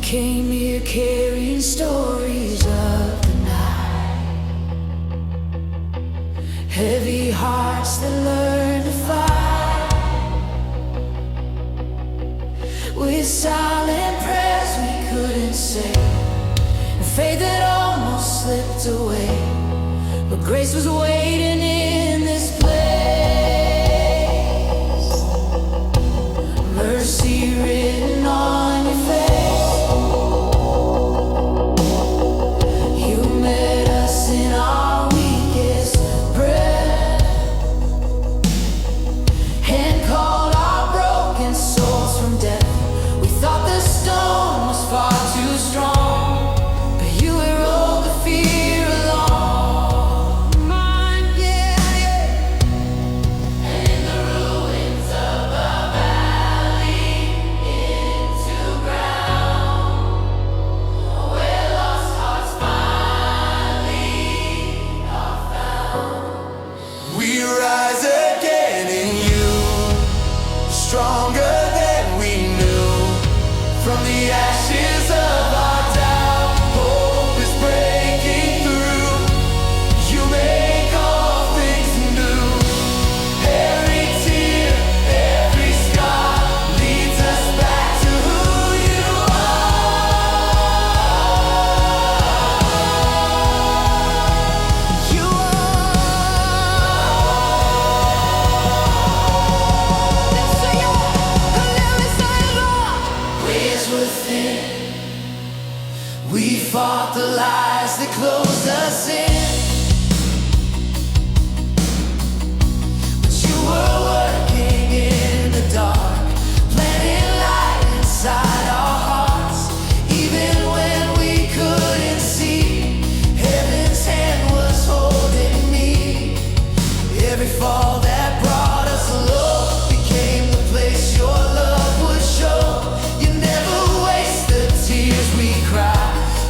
came here carrying stories of the night, heavy hearts that learn to fight, with silent prayers we couldn't say, and faith that almost slipped away, but grace was waiting in this place, mercy written on your face. You met us in our weakest breath and called our broken souls from death. We thought the stone was far too strong, but you rolled the fear along mine, yeah, yeah. And in the ruins of the valley, into ground, where lost hearts finally are found. We rise again in you, stronger than we knew. From the ashes of our doubt, hope is breaking through. You make all things new. Every tear, every scar leads us back to who you are. You ways within, we fought the lies that closed us in, but you were working in the dark, planting light inside our hearts. Even when we couldn't see, heaven's hand was holding me. Every fall that brought us low became the place your love would show. You never waste the tears we cry.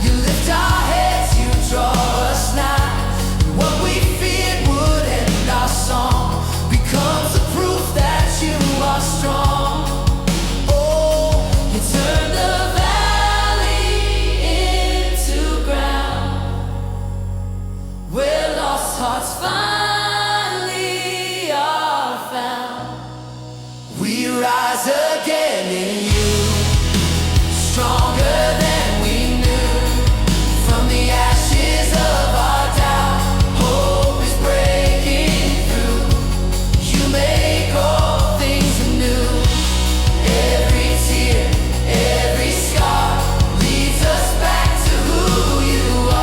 You lift our heads, you draw us nigh. What we feared would end our song becomes the proof that you are strong. Oh, you turn the valley into ground, where lost hearts finally are found. We rise again in you, stronger than we knew. From the ashes of our doubt, hope is breaking through. You make all things new. Every tear, every scar leads us back to who you are.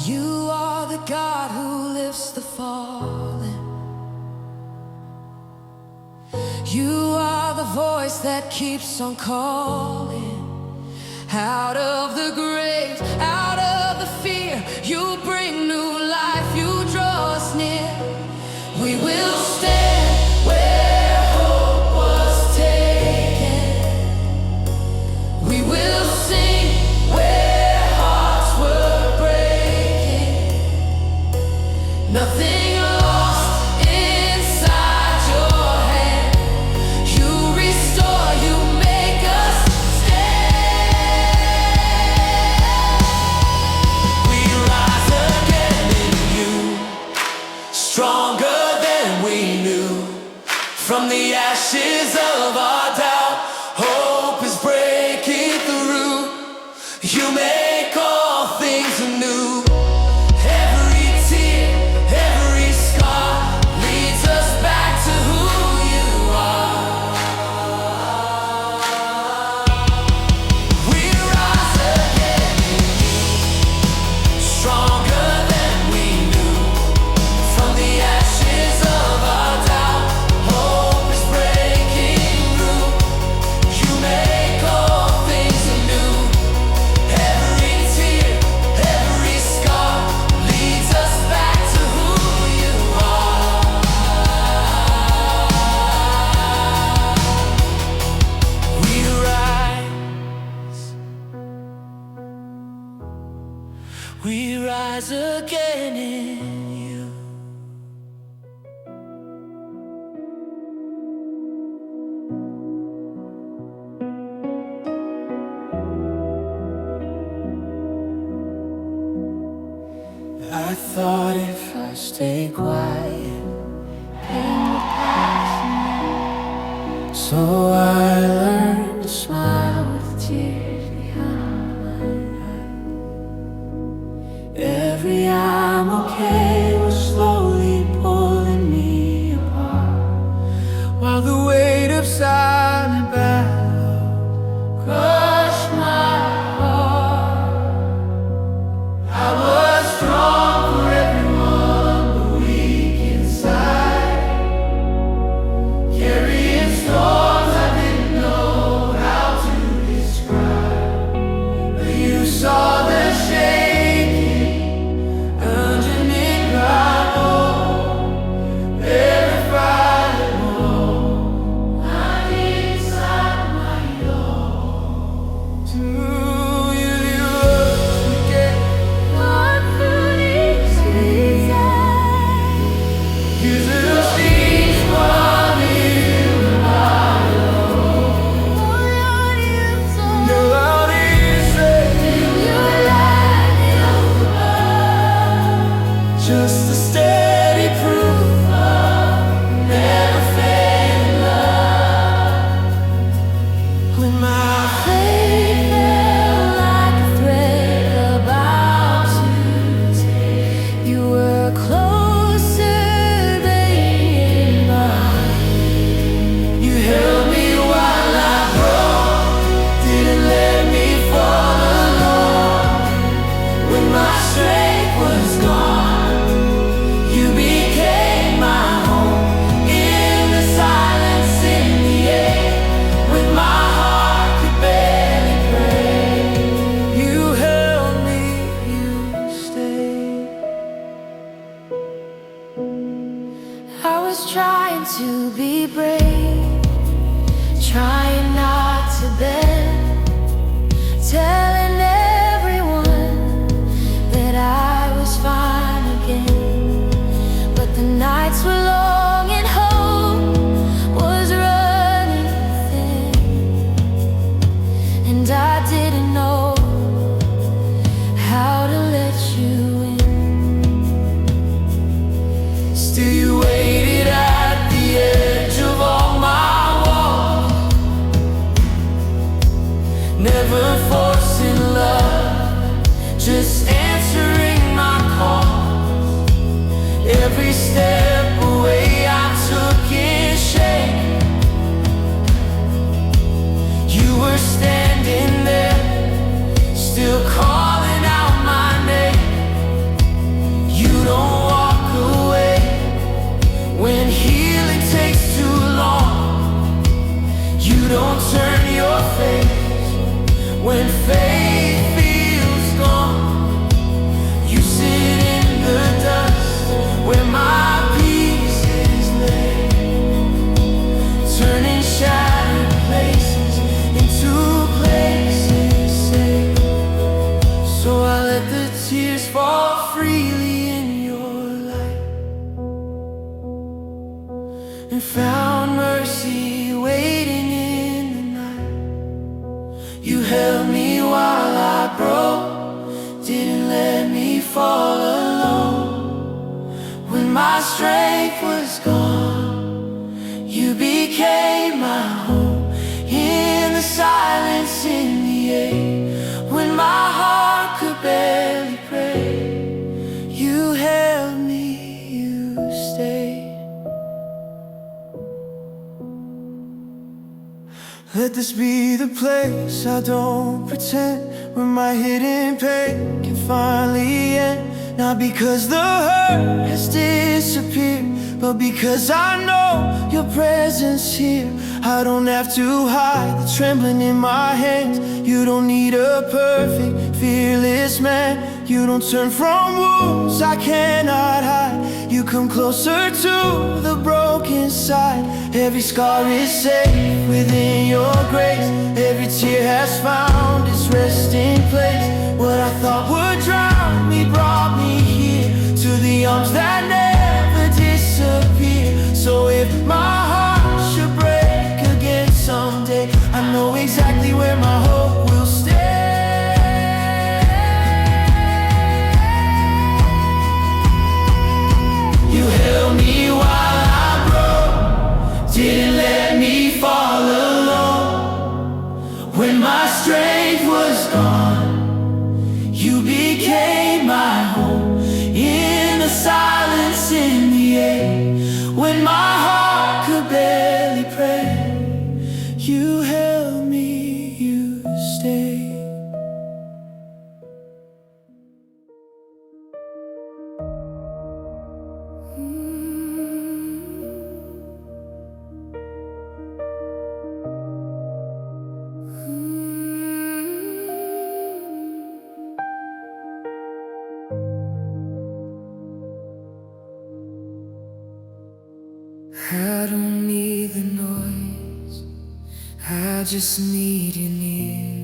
You are the God who lifts the fallen. You are the voice that keeps on calling. Out of the grave, out of the fear, you bring new life, you draw us near. We will stand where hope was taken. We will sing where hearts were breaking. Nothing lost inside your hand. You restore, you make us stand. We rise again in you, stronger than we knew. From the ashes of our doubt, hope is breaking through. You make all things new. Every tear, every scar leads us back to who you are. We rise again in you, stronger than we knew. From the ashes of our doubt, hope is breaking through. You make all things new. Every tear, every scar leads us back to who you are. We rise again in you. stay quiet in the past. So I learned to smile with tears behind my eyes. Every I'm okay was slowly pulling me apart, while the weight of silent battle crushed my heart. I was strong for everyone, but weak inside, carrying storms I didn't know how to describe. But you saw the shaking underneath my bones, verified it all. I'm inside my own. To you, you forget. What could it say? You little seeds one in my own. Your love is just a steady proof of never failing love. When my Faith felt like a thread about to tear. You were closer than mine. you held me while I broke, didn't let me fall alone. When my strength was gone, you became my home. In the silence, in the air, when my heart could barely pray, you held me, you stayed. I was trying to be brave, trying not to bend, telling everyone that I was fine again. But the nights were long and hope was running thin, and I didn't know how to let you in. Still you waited at the edge of all my walls, never forcing love, just answering my calls. Every step away I took in shame, you were standing there, still calling out my name. You don't walk away when healing takes too long. You don't turn your face when faith feels gone. You sit in the dust where my peace is laid, turning shattered places into places safe. So I let the tears fall freely in your light, and found mercy waiting in the night. You held me while I broke, didn't let me fall alone. When my strength was gone, you became my home. In the silence, in the air, when my heart could barely pray, you held me, you stayed. Let this be the place I don't pretend, where my hidden pain can finally end. Not because the hurt has disappeared, but because I know your presence here. I don't have to hide the trembling in my hands. You don't need a perfect, fearless man. You don't turn from wounds I cannot hide. You come closer to the broken side. Every scar is safe within your grace. Every tear has found its resting place. What I thought would drown me brought me here, to the arms that never disappear. So if my heart should break again someday, I know exactly where my hope will stay. I don't need the noise, I just need you near.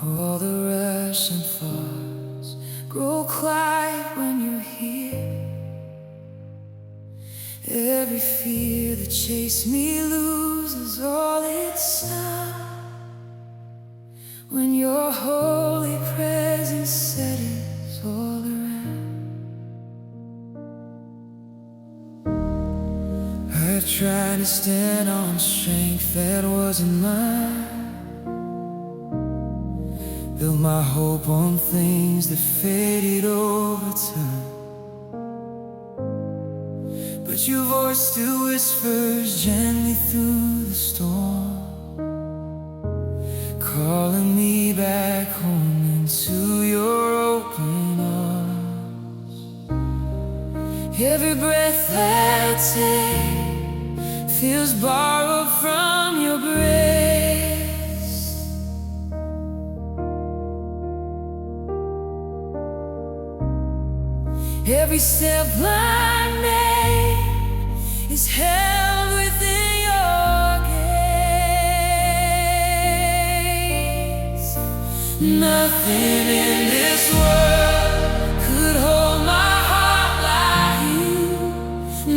All the rush and fuss grow quiet when you're here. Every fear that chased me loses all its sound when your holy presence settles all around. I tried to stand on strength that wasn't mine, built my hope on things that faded over time. But your voice still whispers gently through the storm, calling me back home into your open arms. Every breath I take feels borrowed from your grace. Every step I make is held within your gaze. Nothing in this world could hold my heart like you.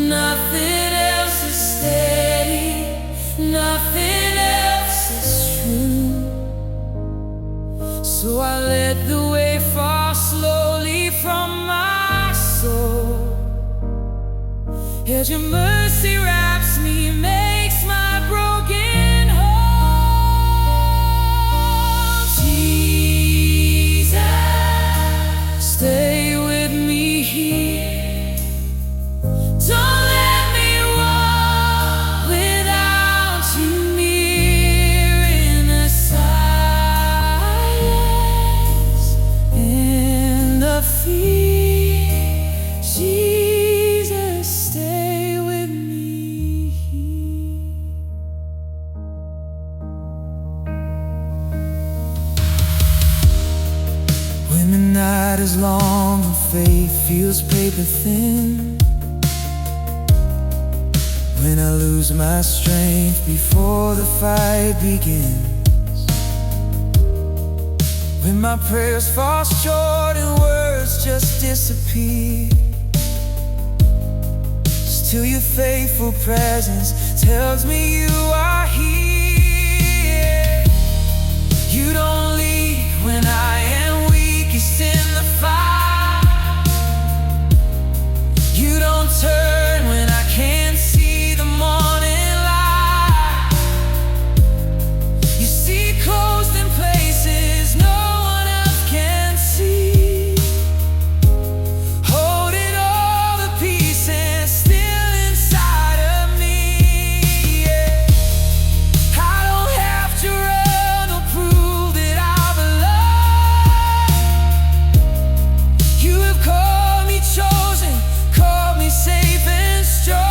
Nothing else is steady, nothing else is true. So I let the weight fall slowly from my soul, as your mercy wraps me, makes my broken whole. Jesus, stay with me here. Don't let me walk without you near. In the silence, in the fear, Jesus, stay with me here. When the night is long and faith feels paper thin, when I lose my strength before the fight begins, when my prayers fall short and words just disappear, still your faithful presence tells me you are here. You don't leave when I am weakest in the fight. You don't turn when I can't see the morning light. You see closed in places no one else can see, holding all the pieces still inside of me. Yeah. I don't have to run or prove that I belong. You have called me chosen, called me safe and strong.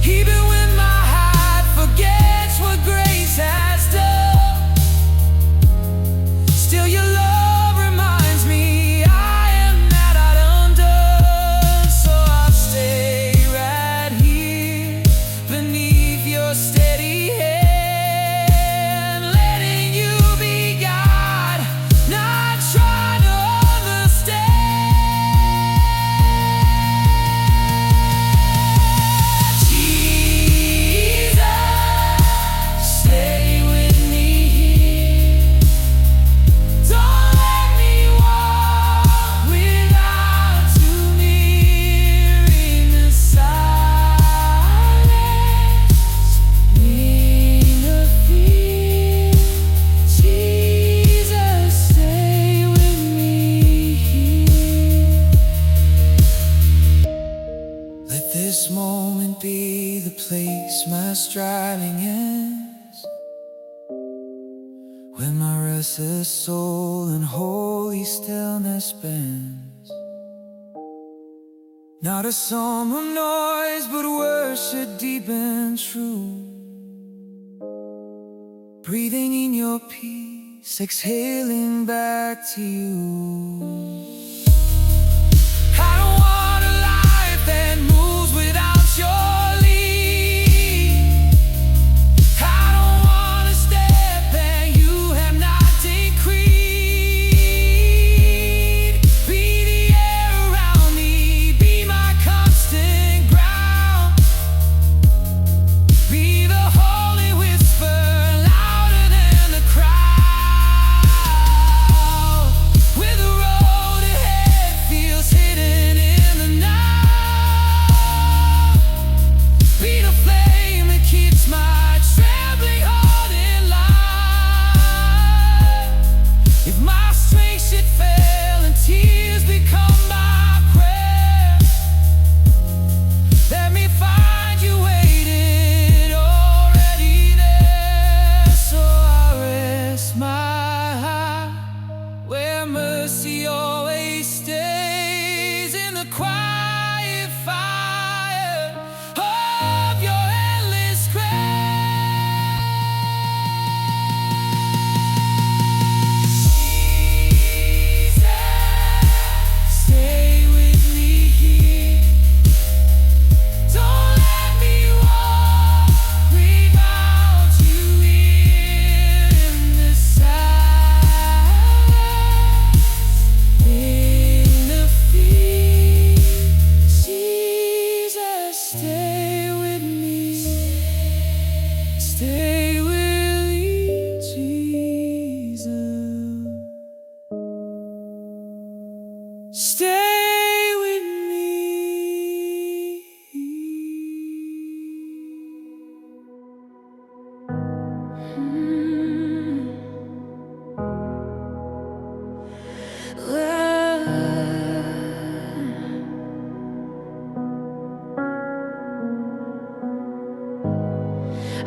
Even when my heart forgets what grace has done, still your love reminds me I am not undone. So I'll stay right here beneath your steady hand, letting you be God, not trying to understand. Jesus, stay with me here. Don't let me walk without you near. In the silence, in the fear, Jesus, stay with me here. Let this moment be the place my striving ends, when my restless soul in holy stillness bends. Not a psalm of noise, but worship deep and true, breathing in your peace, exhaling back to you. I don't want a life that moves Stay with me. Stay with me, Jesus. Stay with me.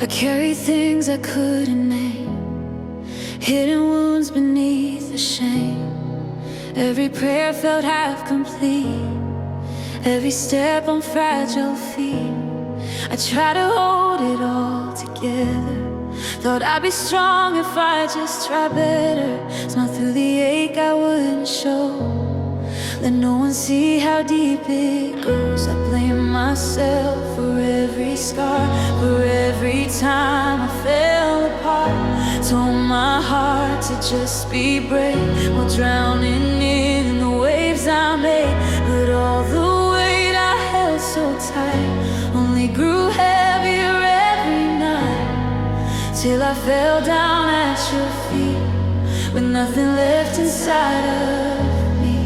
I carry things I couldn't name, hidden wounds beneath the shame. Every prayer felt half complete, every step on fragile feet. I try to hold it all together, thought I'd be strong if I just try better. Smile through the ache I wouldn't show, let no one see how deep it goes. I blame myself for every scar, for every time I fell apart. Told my heart to just be brave, while drowning in the waves I made. But all the weight I held so tight only grew heavier every night, till I fell down at your feet with nothing left inside of me.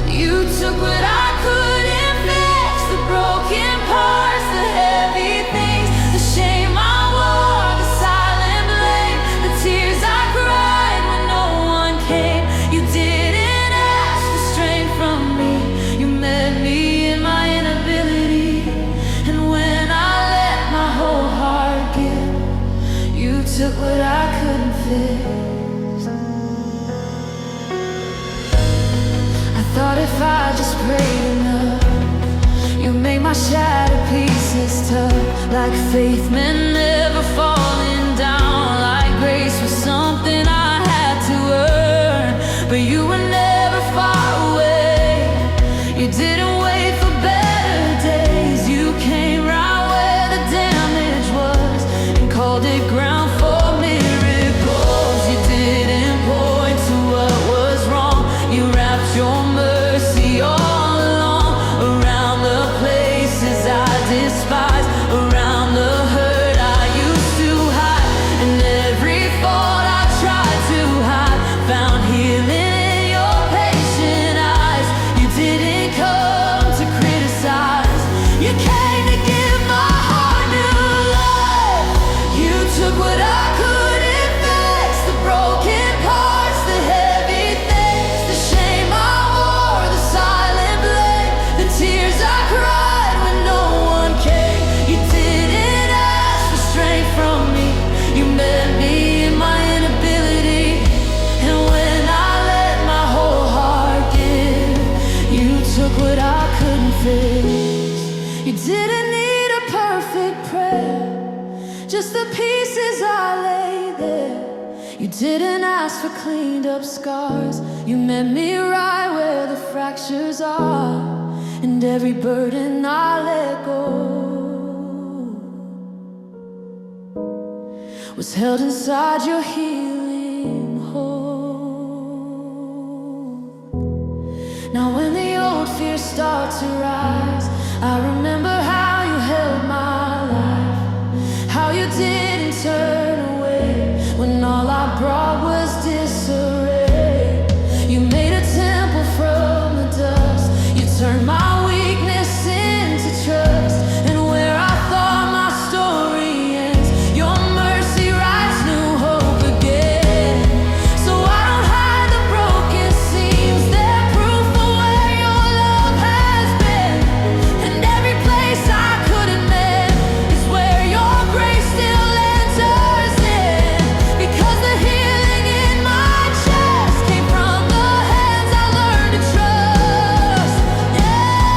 You took what I couldn't fix, the broken parts, the heavy things, the shame I wore, the silent blame, the tears I cried when no one came. You didn't ask for strength from me, you met me in my inability. And when I let my whole heart give, you took what I couldn't fix. Thought if I just prayed enough, you make my shattered pieces tough. Like faith meant never falling down, like grace was something I had to earn. But you were never far away, you didn't wait for better days. You came right where the damage was and called it ground for miracles. You didn't point to what was wrong, you wrapped your mercy all along around the places I despise, around the hurt I used to hide, and every fault I tried to hide found healing in your patient eyes. You didn't come to criticize, you came to give my heart new life. You took what I couldn't fix, the broken parts, the heavy things, the shame I wore, the silent blame, the tears I cried when no one came. You didn't ask for strength from me, you met me in my inability. And when I let my whole heart give, you took what I couldn't fix. You didn't need a perfect prayer, just the pieces I lay there. You didn't ask for cleaned up scars, you met me right where the fractures are. And every burden I let go was held inside your healing hold. Now when the old fears start to rise, I remember how you held my life, how you didn't turn away when all I brought was disarray. You made a temple from the dust, you turned my weakness into trust. And where I thought my story ends, your mercy writes new hope again. So I don't hide the broken seams, they're proof of where your love has been. And every place I couldn't mend is where your grace still enters in. Because the healing in my chest came from the hands I learned to trust. Yeah.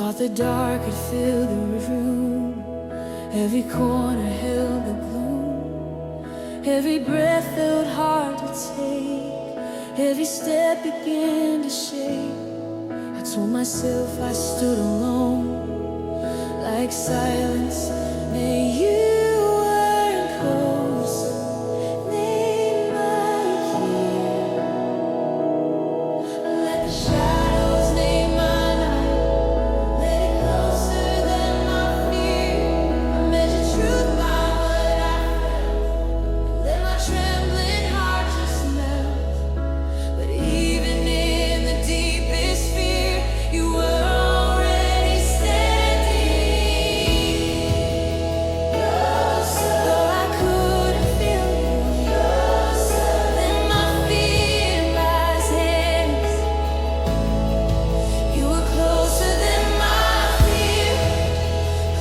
Thought the dark had filled the room. Every corner held the gloom. Every breath felt hard to take. Every step began to shake. I told myself I stood alone, like silence. May you weren't close. Name my fear. Let the shadows name my night. Let it closer than my fear. I measure truth by what I felt. Let my trembling heart just melt. But even in the deepest fear, you were already standing. Though I couldn't feel you, let my fear rise hands. You were closer than my fear,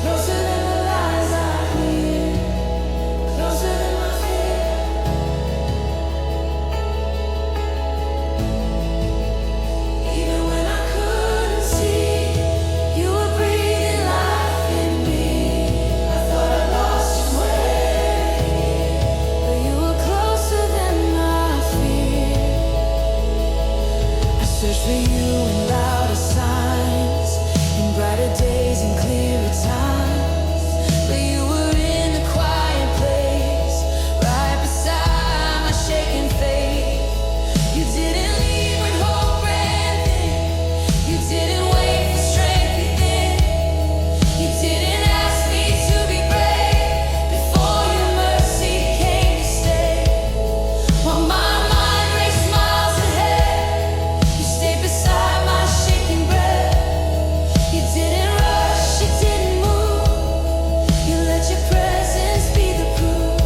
closer than the lies I hear, closer than my fear. Even when I couldn't see, you were breathing life in me. I thought I lost you somewhere, but you were closer than my fear. I searched for you in louder signs, in brighter days and clearer times. But you were in the quiet place, right beside my shaking faith. You didn't leave when hope ran thin. You didn't wait for strength within. You didn't ask me to be brave before your mercy came to stay. While my mind raced miles ahead, you stayed beside my shaking breath. You didn't rush, you didn't move. You let your presence be the proof.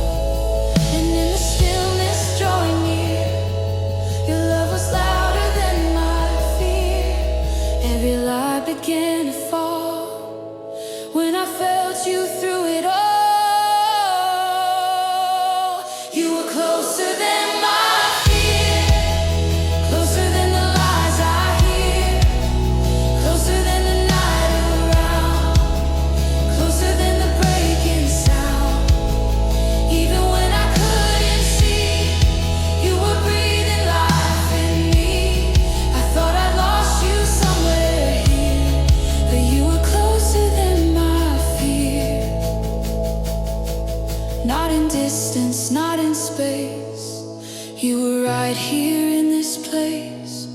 And in the stillness drawing near, your love was louder than my fear. Every lie began to fall when I felt you through it all. You were closer than my fear, closer than the lies I hear, closer than the night around, closer than the breaking sound. Even when I couldn't see, you were breathing life in me. I thought I lost you somewhere here, but you were closer than my fear. Not in distance, not in space. You were right here in this place.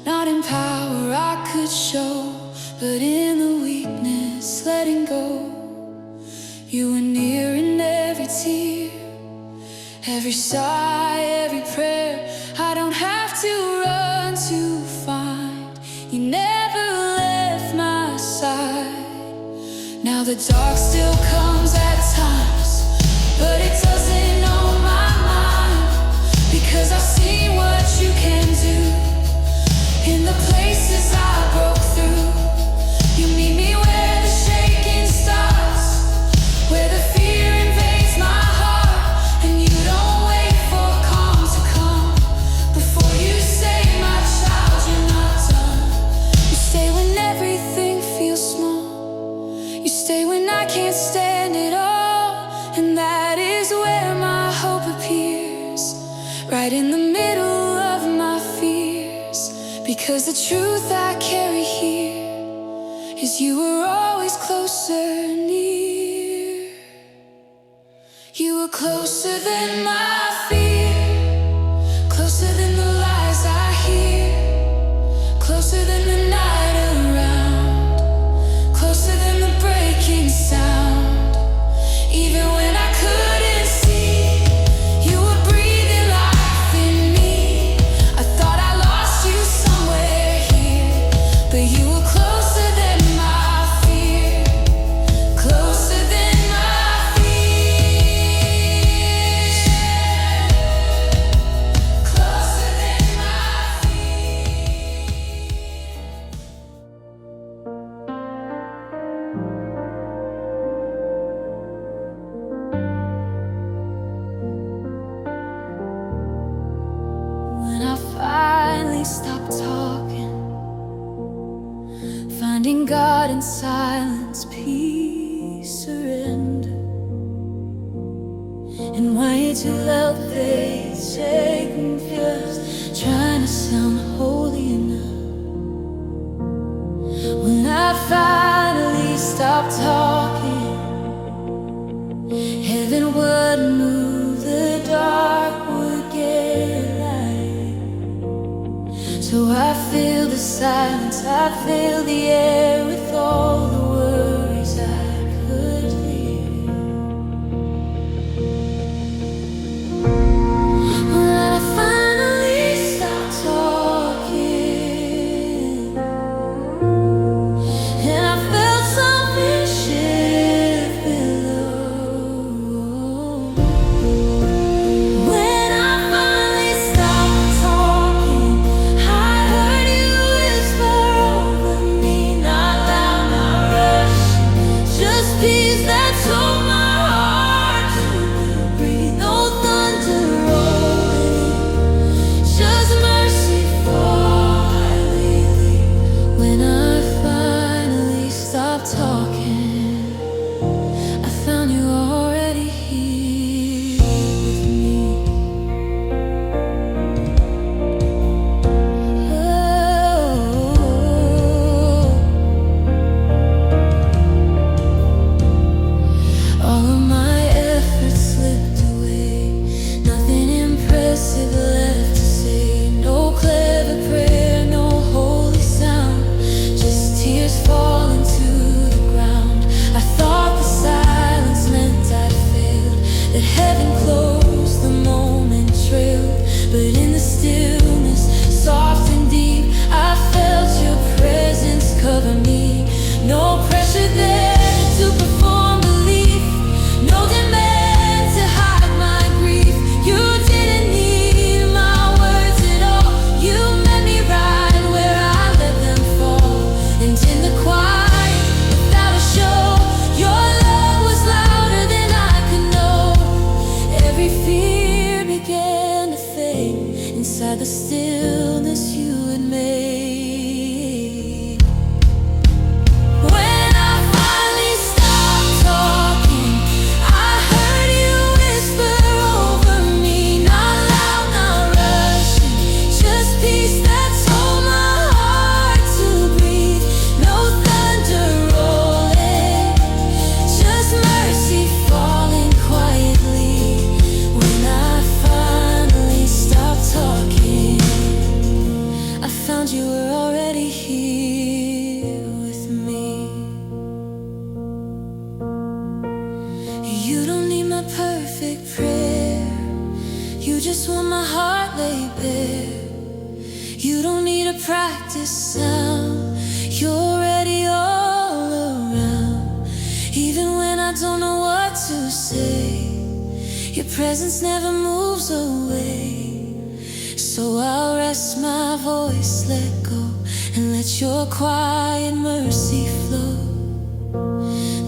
Not in power I could show, but in the weakness, letting go. You were near in every tear, every sigh, every prayer. I don't have to run to find. You never left my side. Now the dark still comes at times, but it doesn't know my mind. Because I've seen what you can do in the places I broke through. You meet me where the shaking stops, where the fear invades my heart. And you don't wait for calm to come before you say, my child, you're not done. You stay when everything feels small. You stay when I can't stand it all. And that is where my hope appears, right in the middle of my fears. Because the truth I carry here is you were always closer near. You were closer than my fear, closer than the lies I hear, closer than the night around, closer than the breaking sound. Even when I couldn't see, you were breathing life in me. I thought I lost you somewhere here, but you were closer than my fear, closer than my fear. silence, peace, surrender. And why you're too loud, they take confused, trying to sound holy enough. When I finally stop talking, heaven would move, the dark would get light. So I feel the silence, I fill the air with all the worries I could hear. When I finally stop talking, and I felt something shift below. When I finally stopped talking, I heard you whisper over me, not loud, not rushing, just peace that told my heart to breathe. No thunder rolling, just mercy falling. When I finally stopped talking, I found you already here with me. All of my efforts slipped away, nothing impressive left to say. No clever prayer, no holy sound, just tears falling to the ground. I thought the silence meant I'd failed, that heaven closed, the moment trailed. But in the stillness, soft and deep, I felt your presence cover me. No pressure there to perform belief, no demand to hide my grief. You didn't need my words at all, you met me right where I let them fall. And in the quiet, without a show, your love was louder than I could know. Every fear began to fade inside the stillness you had made. When I finally stopped talking, I heard you whisper over me, not loud, not rushing, just peace that told my heart to breathe. No thunder rolling, just mercy falling quietly. When I finally stopped talking, I found you were already here with me. You don't need my perfect prayer, you just want my heart laid bare. You don't need a practice sound, you're already all around. Even when I don't know what to say, your presence never moves away. So I'll rest my voice, let go, and let your quiet mercy flow.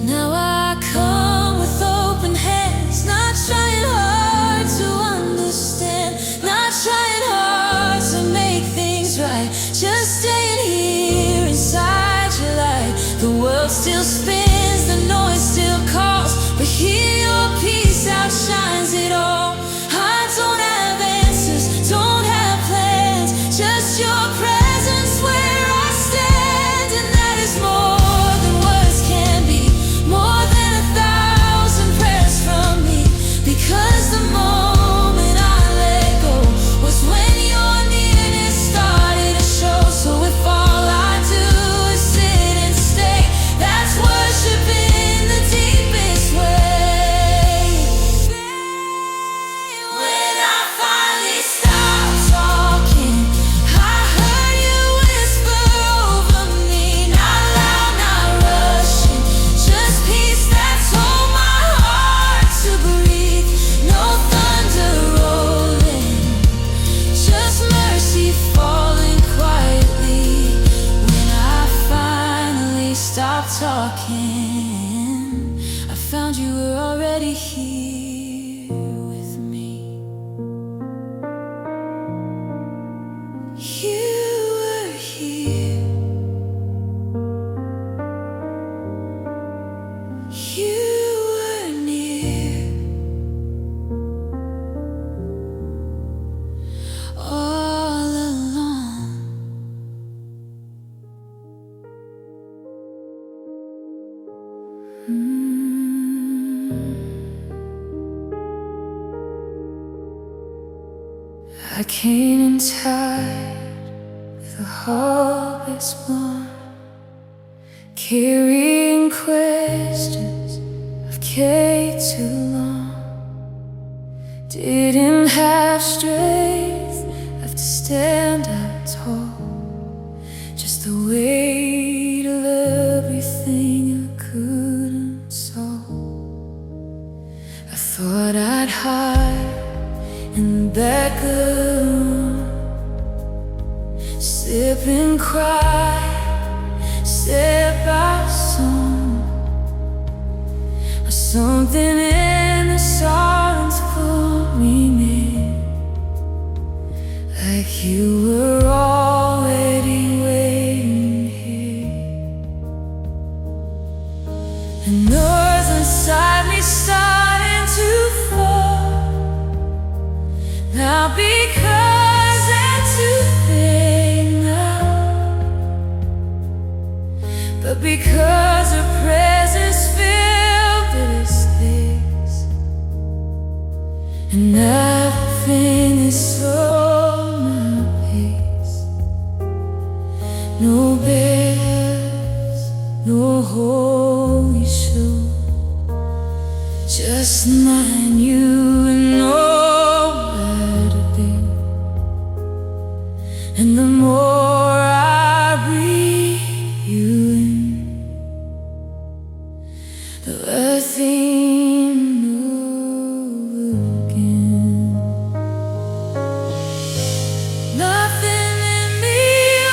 Now I come with open hands, not trying hard to understand, not trying hard to make things right, just staying here inside your light. The world still spins, the noise still calls, but here your peace outshines it all. I don't have answers, don't have plans, just your presence where I stand. And that is more than words can be, more than 1,000 prayers from me. Because the moment I let go was when your nearness started to show. So if all I do is sit and stay, that's worship in the deepest way. When I finally stopped talking, I heard you whisper over me, not loud, not rushing, just peace that told my heart to breathe. No thunder rolling, just mercy falling quietly. When I finally stopped talking, I found you were already here with me. You were here. You were near all along. I came in tired with a hopeless one, carrying questions I've carried too long. Didn't have strength left to stand out tall, just the weight of everything I couldn't solve. I thought I'd hide in the back of the room, sip and cry, set by song, or something in the silence pulled me near, like you were already waiting here. And north inside me starting to fall, now because they're too big now, but because her presence filled the space, and everything is so my pace. No bears, no holy show, just mine, you, and nowhere to be. And the more I breathe you in, the less thing over again. Nothing in me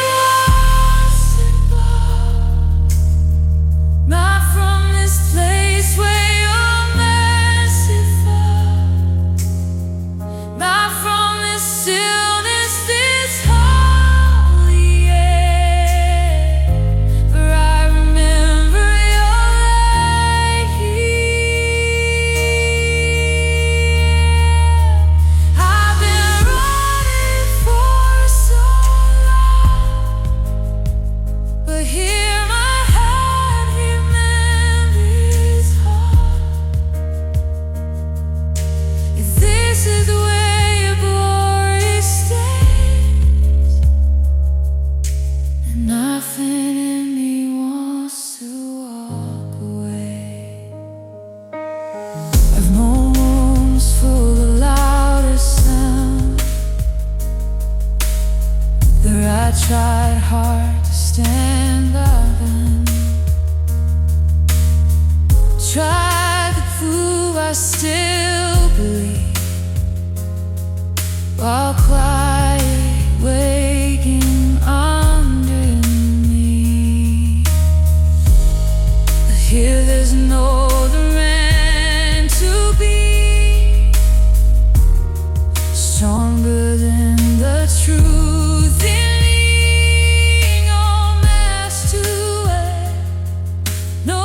wants to go, not from this place where you're merciful, not from this stillness, this holy air. For I remember you're right here. I've been running for so long, but here my heart remembers home. If this is where your glory stays, and nothing in me wants to walk away. I've known rooms full of louder sound, there I tried hard to stand up and tried to prove I still believe, while quiet waking under me. But here there's no other end to be stronger than the truth in me. Oh, master, no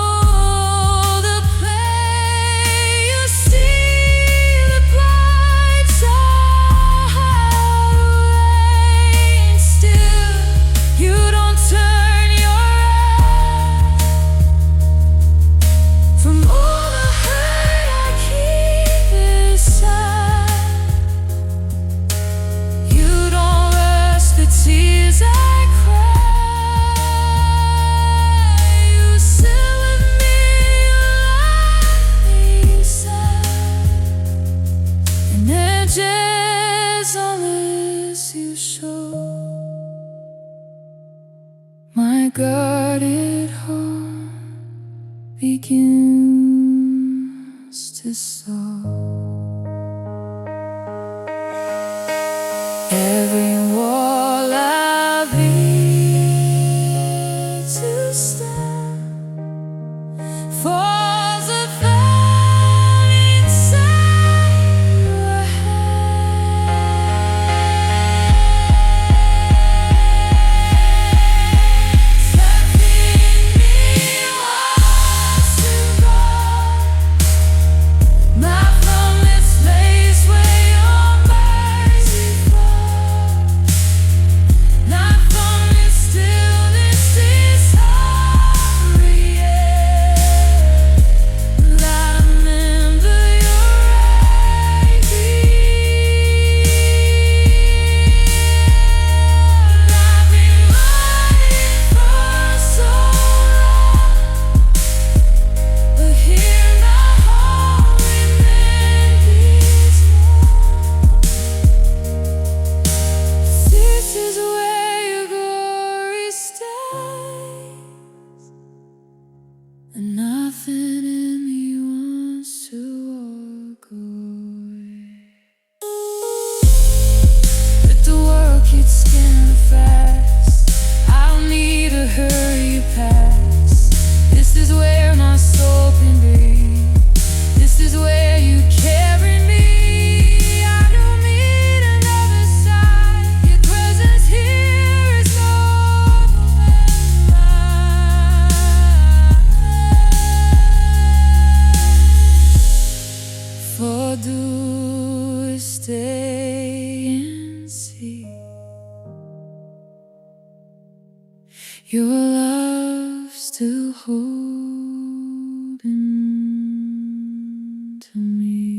other play. You see the bright side away, and still you don't turn your eyes from all the hurt I keep inside. You don't rush the tears I cry. You sit with me, you lie beside, and edges unless you show. My guarded heart begins to soar. Every wall I beat to stand falls apart inside your hands. Nothing in me wants to go, and nothing in me wants to walk away. But the world keeps getting fast. I don't need to hurry past. This is where my soul can be. This is where you carry me. I don't need another side. Your presence here is for do we stay and see your love still holding to me.